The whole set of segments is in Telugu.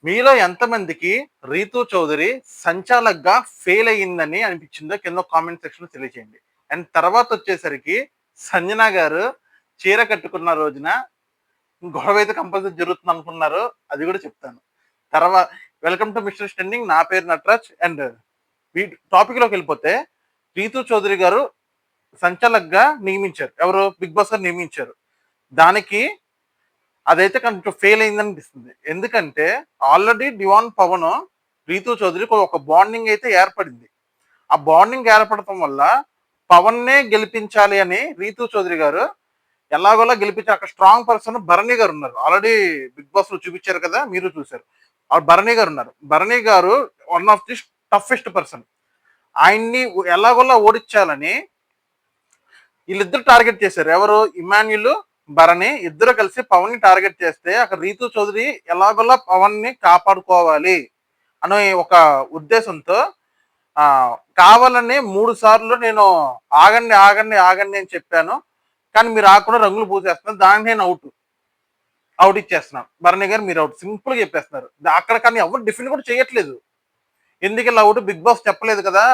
మీలో ఎంతమందికి రీతూ చౌదరి సంచాలక్‌గా ఫెయిల్ అయిందని అనిపించిందో కింద కామెంట్ సెక్షన్‌లో తెలియజేయండి. అండ్ తర్వాత వచ్చేసరికి సంజన గారు చీర కట్టుకున్న రోజున గొడవ అయితే కంపల్సరీ జరుగుతుంది అనుకున్నారు. అది కూడా చెప్తాను. తర్వా వెల్కమ్ టు మిస్టర్ స్టెండింగ్. నా పేరు నటరాజ్. అండ్ టాపిక్‌లోకి వెళ్ళిపోతే రీతూ చౌదరి గారు సంచాలక్‌గా నియమించారు. ఎవరు? బిగ్ బాస్ గారు నియమించారు. దానికి అదైతే కొంచెం ఫెయిల్ అయిందనిపిస్తుంది. ఎందుకంటే ఆల్రెడీ డివాన్ పవన్, రీతూ చౌదరికి ఒక బాండింగ్ అయితే ఏర్పడింది. ఆ బాండింగ్ ఏర్పడటం వల్ల పవన్నే గెలిపించాలి అని రీతూ చౌదరి గారు ఎలాగోలా గెలిపించారు. అక్కడ స్ట్రాంగ్ పర్సన్ భరణి గారు ఉన్నారు. ఆల్రెడీ బిగ్ బాస్ లో చూపించారు కదా, మీరు చూశారు. ఆ భరణి గారు ఉన్నారు. Bharani garu one of the toughest person. ఆయన్ని ఎలాగోలా ఓడించాలని వీళ్ళిద్దరు టార్గెట్ చేశారు. ఎవరు? ఇమాన్యుల్, భరణి ఇద్దరు కలిసి పవన్ ని టార్గెట్ చేస్తే అక్కడ రీతూ చౌదరి ఎలాగోలా పవన్ ని కాపాడుకోవాలి అనే ఒక ఉద్దేశంతో ఆ కావాలని 3 సార్లు నేను ఆగండి ఆగండి ఆగండి అని చెప్పాను, కానీ మీరు ఆగకుండా రంగులు పూసేస్తున్నారు, దానికి నేను అవుట్ ఇచ్చేస్తున్నాను, భరణి గారు మీరు అవుట్, సింపుల్ గా చెప్పేస్తున్నారు. అక్కడ కానీ ఎవరు డిఫెండ్ కూడా చేయట్లేదు. ఎందుకు ఇలా అవుట్? బిగ్ బాస్ చెప్పలేదు కదా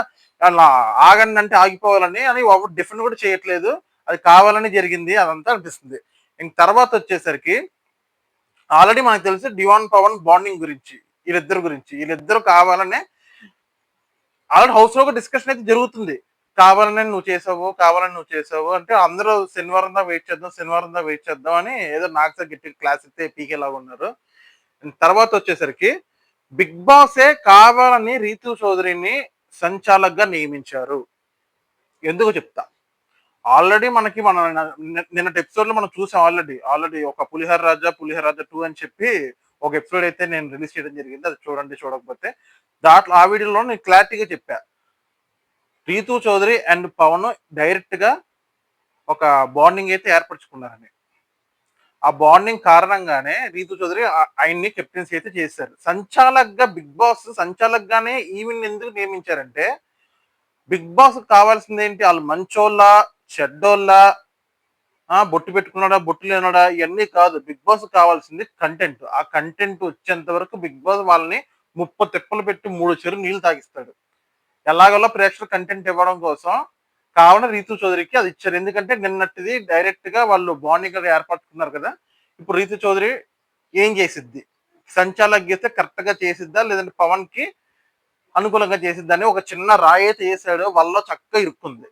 అలా ఆగండి అంటే ఆగిపోవాలని అని ఎవరు డిఫెండ్ కూడా చేయట్లేదు. అది కావాలని జరిగింది అదంతా అనిపిస్తుంది. ఇంక తర్వాత వచ్చేసరికి ఆల్రెడీ మనకు తెలుసు డివాన్ పవన్ బాండింగ్ గురించి, వీళ్ళిద్దరు కావాలనే ఆల్రెడీ హౌస్ లో ఒక డిస్కషన్ అయితే జరుగుతుంది. కావాలని నువ్వు చేసావు అంటే అందరూ శనివారం దా వెయిట్ చేద్దాం, శనివారం దా వెయిట్ చేద్దాం అని ఏదో నాకు సార్ గట్టి క్లాస్ ఇస్తే పీకే లాగా ఉన్నారు. తర్వాత వచ్చేసరికి బిగ్ బాసే కావాలని రీతు చౌదరిని సంచాలక్గా నియమించారు. ఎందుకు చెప్తా. ఆల్రెడీ మనకి నిన్నటి ఎపిసోడ్ లో మనం చూసాం. ఆల్రెడీ ఒక పులిహోర రాజా 2 అని చెప్పి ఒక ఎపిసోడ్ అయితే నేను రిలీజ్ చేయడం జరిగింది. అది చూడండి చూడకపోతే. దాంట్లో ఆ వీడియోలో నేను క్లారిటీగా చెప్పా, రీతూ చౌదరి అండ్ పవన్ డైరెక్ట్ గా ఒక బాండింగ్ అయితే ఏర్పరచుకున్నారని. ఆ బాండింగ్ కారణంగానే రీతూ చౌదరి ఆయన్ని కెప్టెన్సీ అయితే చేశారు. బిగ్ బాస్ సంచాలక్ గానే ఈవిన్ ఎందుకు నియమించారంటే బిగ్ బాస్ కావాల్సింది ఏంటి? వాళ్ళు మంచోళ్ళ, చెడ్డోళ్ళ, బొట్టు పెట్టుకున్నాడా, బొట్టు లేనాడా, ఇవన్నీ కాదు. బిగ్ బాస్ కావాల్సింది కంటెంట్. ఆ కంటెంట్ వచ్చేంత వరకు బిగ్ బాస్ వాళ్ళని ముప్పు తిప్పలు పెట్టి 3 చెరువు నీళ్లు తాగిస్తాడు. ఎలాగోలా ప్రేక్షకులు కంటెంట్ ఇవ్వడం కోసం కావాలని రీతూ చౌదరికి అది ఇచ్చారు. ఎందుకంటే నిన్నటిది డైరెక్ట్ గా వాళ్ళు బాండింగ్ గా ఏర్పరచుకున్నారు కదా. ఇప్పుడు రీతూ చౌదరి ఏం చేసిద్ది? సంచాలక్ గీస్తే కరెక్ట్ గా చేసిద్దా, లేదంటే పవన్ కి అనుకూలంగా చేసిద్దని ఒక చిన్న రాయి అయితే వేసాడు, వాళ్ళ చక్కగా ఇరుక్కుంది.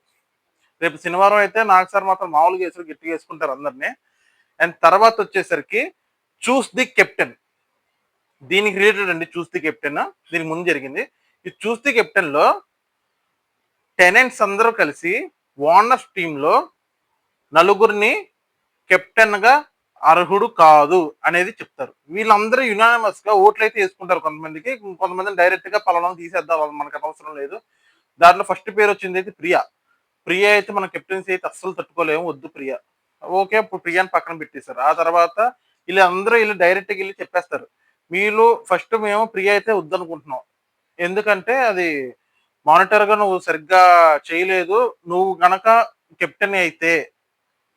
రేపు శనివారం అయితే నాకు సార్ మాత్రం మామూలుగా వేసారు, గట్టిగా వేసుకుంటారు అందరినీ. అండ్ తర్వాత వచ్చేసరికి చూస్ ది కెప్టెన్. దీనికి రిలేటెడ్ అండి చూస్ ది కెప్టెన్. దీనికి ముందు జరిగింది. ఈ చూస్ ది కెప్టెన్ లో టెనెంట్స్ అందరూ కలిసి ఓనర్స్ టీమ్ లో నలుగురిని కెప్టెన్ గా అర్హుడు కాదు అనేది చెప్తారు. వీళ్ళందరూ యునానిమస్ గా ఓట్లు అయితే వేసుకుంటారు. కొంతమందికి, కొంతమంది డైరెక్ట్ గా పలానా తీసేద్దాం, మనకు అవసరం లేదు. దాంట్లో ఫస్ట్ పేరు వచ్చింది అయితే ప్రియా. ప్రియా అయితే మన కెప్టెన్సీ అయితే అస్సలు తట్టుకోలేము, వద్దు ప్రియా. ఓకే, ఇప్పుడు ప్రియాని పక్కన పెట్టేశారు. ఆ తర్వాత వీళ్ళు డైరెక్ట్ గా వెళ్ళి చెప్పేస్తారు, వీళ్ళు ఫస్ట్ మేము ప్రియా అయితే వద్దనుకుంటున్నాం, ఎందుకంటే అది మానిటర్ గా నువ్వు సరిగ్గా చేయలేదు, నువ్వు గనక కెప్టెన్ అయితే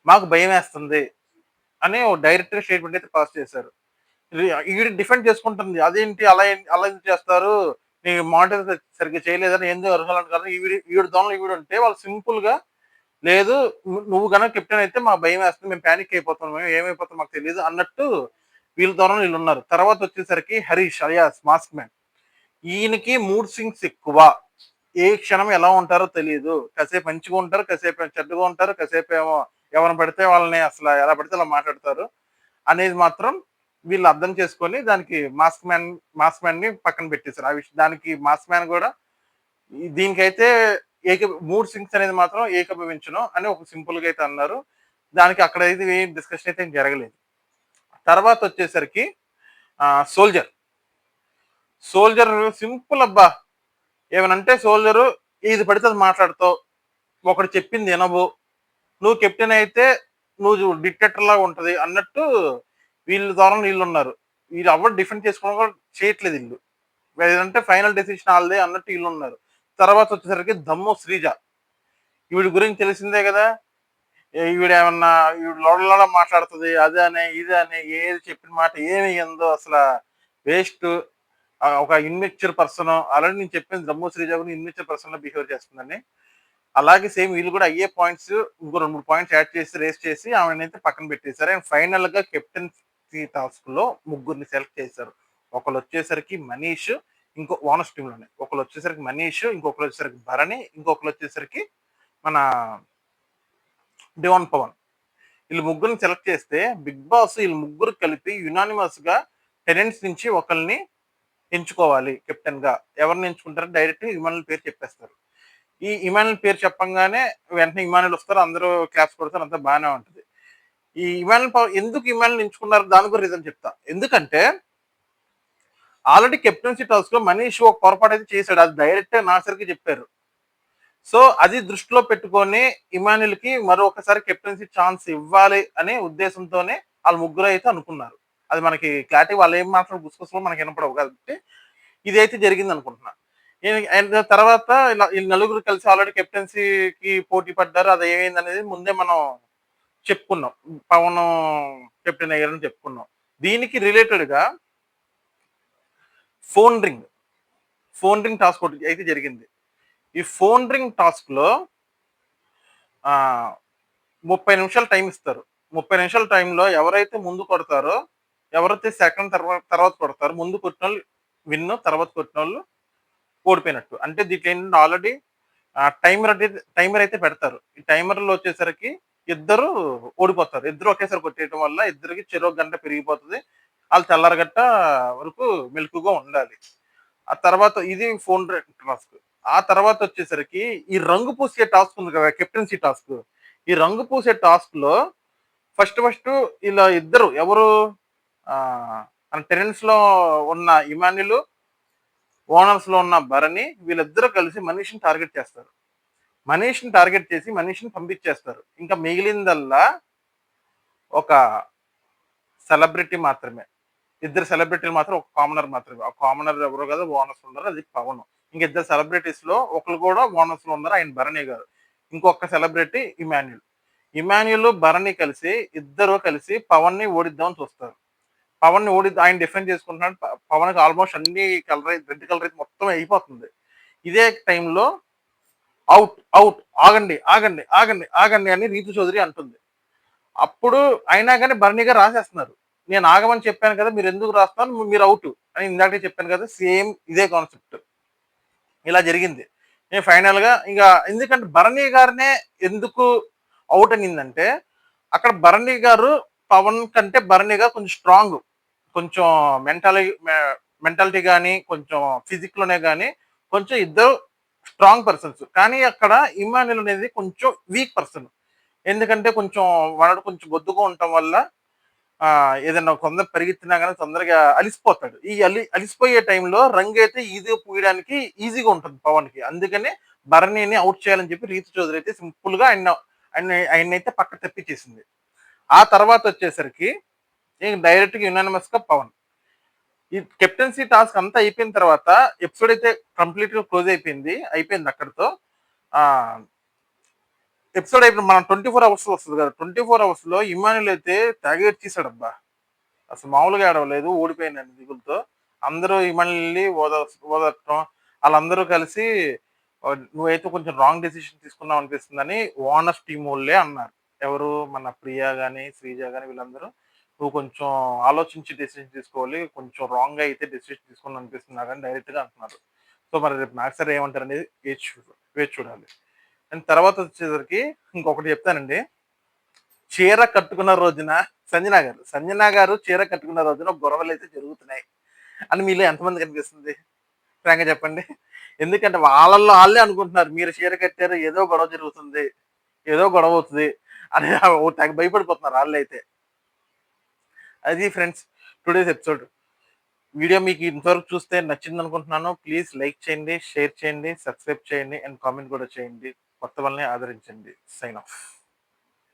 మాకు భయం వేస్తుంది అని డైరెక్ట్ స్టేట్మెంట్ అయితే పాస్ చేశారు. ఈవిడ డిఫెండ్ చేసుకుంటుంది, అదేంటి అలా అలా ఎందుకు చేస్తారు, నీ మానిటర్ సరిగ్గా చేయలేదని ఎందుకు అర్హులు కదా. ఈవిడ దోనలు ఈవిడ ఉంటే వాళ్ళు సింపుల్ గా లేదు, నువ్వు గనక కెప్టెన్ అయితే మాకు భయం వేస్తుంది, మేము ప్యానిక్ అయిపోతాం, మేము ఏమైపోతాం మాకు తెలియదు అన్నట్టు వీళ్ళ ద్వారా వీళ్ళు ఉన్నారు. తర్వాత వచ్చేసరికి హరీష్ అలియాస్ మాస్క్ మ్యాన్. ఈయనకి మూడ్ స్వింగ్స్ ఎక్కువ. ఏ క్షణం ఎలా ఉంటారో తెలియదు. కాసేపు మంచిగా ఉంటారు, కాసేపు చెడ్డగా ఉంటారు, కాసేపు ఏమో ఎవరిని పడితే వాళ్ళని అసలు ఎలా పడితే అలా మాట్లాడతారు అనేది మాత్రం వీళ్ళు అర్థం చేసుకొని దానికి మాస్క్ మ్యాన్ ని పక్కన పెట్టేశారు. ఆ విషయం దానికి మాస్క్ మ్యాన్ కూడా దీనికైతే మూడ్ స్వింగ్స్ అనేది మాత్రం ఏకీభవించను అని ఒక సింపుల్ గా అయితే అన్నారు. దానికి అక్కడ అయితే డిస్కషన్ అయితే జరగలేదు. తర్వాత వచ్చేసరికి సోల్జర్. సోల్జర్ సింపుల్ అబ్బా. ఏమనంటే సోల్జరు ఇది పడితే అది మాట్లాడతావు, ఒకటి చెప్పింది వినవు, నువ్వు కెప్టెన్ అయితే నువ్వు డిక్టేటర్ లాగా ఉంటది అన్నట్టు వీళ్ళ ద్వారా వీళ్ళు ఉన్నారు. వీళ్ళు ఎవరు డిఫెండ్ చేసుకోవడం కూడా చేయట్లేదు వీళ్ళు. ఏదంటే ఫైనల్ డెసిషన్ వాళ్ళదే అన్నట్టు వీళ్ళు ఉన్నారు. తర్వాత వచ్చేసరికి దమ్ము శ్రీజ. ఈవిడ గురించి తెలిసిందే కదా. ఈవిడ ఏమన్నా ఈవిడ లోడ మాట్లాడుతుంది, అదే అని ఇది అని ఏది చెప్పిన మాట ఏమి ఎందో అసలు వేస్ట్. ఒక ఇన్మెచ్యూర్ పర్సన్ ఆల్రెడీ నేను చెప్పాను జమ్ము శ్రీజ కూడా ఇన్మెచ్యూర్ పర్సన్ లో బిహేవ్ చేస్తుందని. అలాగే సేమ్ వీళ్ళు కూడా అయ్యే పాయింట్స్ ఇంకో 2, 3 పాయింట్స్ యాడ్ చేసి రేస్ చేసి ఆమెనైతే పక్కన పెట్టేశారు. అండ్ ఫైనల్ గా కెప్టెన్సీ టాస్క్ లో ముగ్గురిని సెలెక్ట్ చేశారు. ఒకళ్ళు వచ్చేసరికి మనీష్, ఇంకో ఓనర్స్ టీమ్ లోనే ఒకళ్ళు వచ్చేసరికి మనీష్, ఇంకొకరు వచ్చేసరికి భరణి, ఇంకొకరు వచ్చేసరికి మన డివాన్ పవన్. వీళ్ళు ముగ్గురిని సెలెక్ట్ చేస్తే బిగ్ బాస్ వీళ్ళు ముగ్గురు కలిపి యునానిమస్ గా టెనెంట్స్ నుంచి ఒకరిని ఎంచుకోవాలి కెప్టెన్ గా. ఎవరిని ఎంచుకుంటారో డైరెక్ట్ ఇమానుయల్ పేరు చెప్పేస్తారు. ఈ ఇమానుయల్ పేరు చెప్పంగానే వెంటనే ఇమానుయల్ వస్తారు, అందరూ క్లాప్స్ కొడతారు, అంతా బాగానే ఉంటుంది. ఈ ఇమానుయల్ ఎందుకు ఇమానుయల్ ఎంచుకున్నారు దాని కూడా రీజన్ చెప్తా. ఎందుకంటే ఆల్రెడీ కెప్టెన్సీ టాస్క్ లో మనీష్ ఒక పొరపాటు అయితే చేశాడు, అది డైరెక్ట్ నాసర్కి చెప్పారు. సో అది దృష్టిలో పెట్టుకొని ఇమానుయల్ కి మరొకసారి కెప్టెన్సీ ఛాన్స్ ఇవ్వాలి అనే ఉద్దేశంతోనే వాళ్ళు ముగ్గురు అయితే అనుకున్నారు. అది మనకి క్లారిటీ వాళ్ళు ఏం మాట్లాడు గుసగుసలో మనకి వినపడవు కాబట్టి ఇదైతే జరిగింది అనుకుంటున్నా. అండ్ తర్వాత ఇలా ఈ నలుగురు కలిసి ఆల్రెడీ కెప్టెన్సీకి పోటీ పడ్డారు. అది ఏమైంది అనేది ముందే మనం చెప్పుకున్నాం. పవన్ కెప్టెన్ అయ్యారని చెప్పుకున్నాం. దీనికి రిలేటెడ్ గా phone ring phone ring task ఒకటి అయితే జరిగింది. ఈ ఫోన్ రింగ్ టాస్క్ లో 30 నిమిషాలు టైం ఇస్తారు. 30 నిమిషాల టైంలో ఎవరైతే ముందు కొడతారో, ఎవరైతే సెకండ్ తర్వాత కొడతారో, ముందు కొట్టిన వాళ్ళు విన్, తర్వాత కొట్టిన వాళ్ళు ఓడిపోయినట్టు. అంటే దీంట్లో ఏంటంటే ఆల్రెడీ టైమర్ అయితే పెడతారు. ఈ టైమర్ లో వచ్చేసరికి ఇద్దరు ఓడిపోతారు. ఇద్దరు ఒకేసారి కొట్టేయడం వల్ల ఇద్దరికి చెరో గంట పెరిగిపోతుంది. వాళ్ళు తెల్లారగట్ట వరకు మెలకుగా ఉండాలి. ఆ తర్వాత ఇది ఫోన్ టాస్క్. ఆ తర్వాత వచ్చేసరికి ఈ రంగు పూసే టాస్క్ ఉంది కదా, కెప్టెన్సీ టాస్క్. ఈ రంగు పూసే టాస్క్ లో ఫస్ట్ ఇలా ఇద్దరు ఎవరు టెనెంట్స్ లో ఉన్న ఇమాన్యులు, ఓనర్స్ లో ఉన్న భరణి, వీళ్ళిద్దరూ కలిసి మనీష్ని టార్గెట్ చేస్తారు. మనీష్ని టార్గెట్ చేసి మనీష్ని పంపించేస్తారు. ఇంకా మిగిలిందల్లా ఒక సెలబ్రిటీ మాత్రమే. ఇద్దరు సెలబ్రిటీలు మాత్రం, ఒక కామనర్ మాత్రమే. ఆ కామనర్ ఎవరో కదా ఓనర్స్ ఉన్నారు, అది పవన్. ఇంక ఇద్దరు సెలబ్రిటీస్ లో ఒకరు కూడా ఓనర్స్ లో ఉన్నారు, ఆయన భరణి గారు. ఇంకొక సెలబ్రిటీ ఇమాన్యుల్. ఇమాన్యుల్ భరణి కలిసి ఇద్దరు కలిసి పవన్ ని ఓడిద్దామని చూస్తారు. పవన్ ని ఆయన డిఫెండ్ చేసుకుంటున్నాడు. పవన్ కి ఆల్మోస్ట్ అన్ని రెడ్ కలర్ అయితే మొత్తం అయిపోతుంది. ఇదే టైంలో అవుట్ అవుట్ ఆగండి ఆగండి ఆగండి ఆగండి అని రీతు చౌదరి అంటుంది. అప్పుడు అయినా కానీ భరణి గారు రాసేస్తున్నారు. నేను ఆగమని చెప్పాను కదా, మీరు ఎందుకు రాస్తాను, మీరు అవుట్ అని ఇందాకే చెప్పాను కదా, సేమ్ ఇదే కాన్సెప్ట్. ఇలా జరిగింది. నేను ఫైనల్ గా ఇంకా ఎందుకంటే భరణి గారినే ఎందుకు అవుట్ అనిందంటే, అక్కడ భరణి గారు పవన్ కంటే భరణి గారు కొంచెం స్ట్రాంగ్, కొంచెం మెంటాలిటీ కానీ కొంచెం ఫిజిక్ లోనే కానీ కొంచెం ఇద్దరు స్ట్రాంగ్ పర్సన్స్. కానీ అక్కడ ఇమాన్యుల్ అనేది కొంచెం వీక్ పర్సన్. ఎందుకంటే కొంచెం వాడు కొంచెం బొద్దుగా ఉండటం వల్ల ఏదైనా కొందరు పరిగెత్తినా కానీ తొందరగా అలిసిపోతాడు. ఈ అలిసిపోయే టైంలో రంగు అయితే ఈజీగా పూయడానికి ఈజీగా ఉంటుంది పవన్ కి. అందుకనే భరణిని అవుట్ చేయాలని చెప్పి రీతు చౌదరి అయితే సింపుల్ గా ఆయనైతే పక్క తెప్పించేసింది. ఆ తర్వాత వచ్చేసరికి డైరెక్ట్ గా యునానిమస్ గా పవన్. ఈ కెప్టెన్సీ టాస్క్ అంతా అయిపోయిన తర్వాత ఎపిసోడ్ అయితే కంప్లీట్ గా క్లోజ్ అయిపోయింది అక్కడితో. ఆ ఎపిసోడ్ అయిపోయింది. మనం 24 అవర్స్ వస్తుంది కదా, 24 అవర్స్ లో ఇమాన్యుల్ అయితే తెగేడ్చేసాడబ్బా. అసలు మామూలుగా ఆడవలేదు, ఓడిపోయిందండి దిగులతో. అందరూ ఇమాన్యుల్ని ఓదటం, వాళ్ళందరూ కలిసి నువ్వైతే కొంచెం రాంగ్ డెసిషన్ తీసుకున్నావు అనిపిస్తుందని ఓనర్స్ టీమ్ వాళ్ళే అన్నారు. ఎవరు మన ప్రియా గాని శ్రీజ గాని వీళ్ళందరూ నువ్వు కొంచెం ఆలోచించి డెసిషన్ తీసుకోవాలి, కొంచెం రాంగ్ అయితే డెసిషన్ తీసుకుని అనిపిస్తున్నా కానీ డైరెక్ట్ గా అంటున్నారు. సో మరి రేపు నాకు సరే ఏమంటారు అనేది వేచి చూడాలి. అండ్ తర్వాత వచ్చేసరికి ఇంకొకటి చెప్తానండి. చీర కట్టుకున్న రోజున సంజన గారు చీర కట్టుకున్న రోజున గొడవలు అయితే జరుగుతున్నాయి అని మీలో ఎంతమంది కనిపిస్తుంది? ఫ్రాంక్ గా చెప్పండి. ఎందుకంటే వాళ్ళల్లో వాళ్ళే అనుకుంటున్నారు మీరు చీర కట్టారు, ఏదో గొడవ జరుగుతుంది, ఏదో గొడవ అవుతుంది అని తెగ భయపడిపోతున్నారు వాళ్ళైతే. అది ఫ్రెండ్స్ టుడేస్ ఎపిసోడ్. వీడియో మీకు ఇంతవరకు చూస్తే నచ్చింది అనుకుంటున్నాను. ప్లీజ్ లైక్ చేయండి, షేర్ చేయండి, సబ్స్క్రైబ్ చేయండి అండ్ కామెంట్ కూడా చేయండి. కొత్త వాళ్ళని ఆదరించండి. Sign of.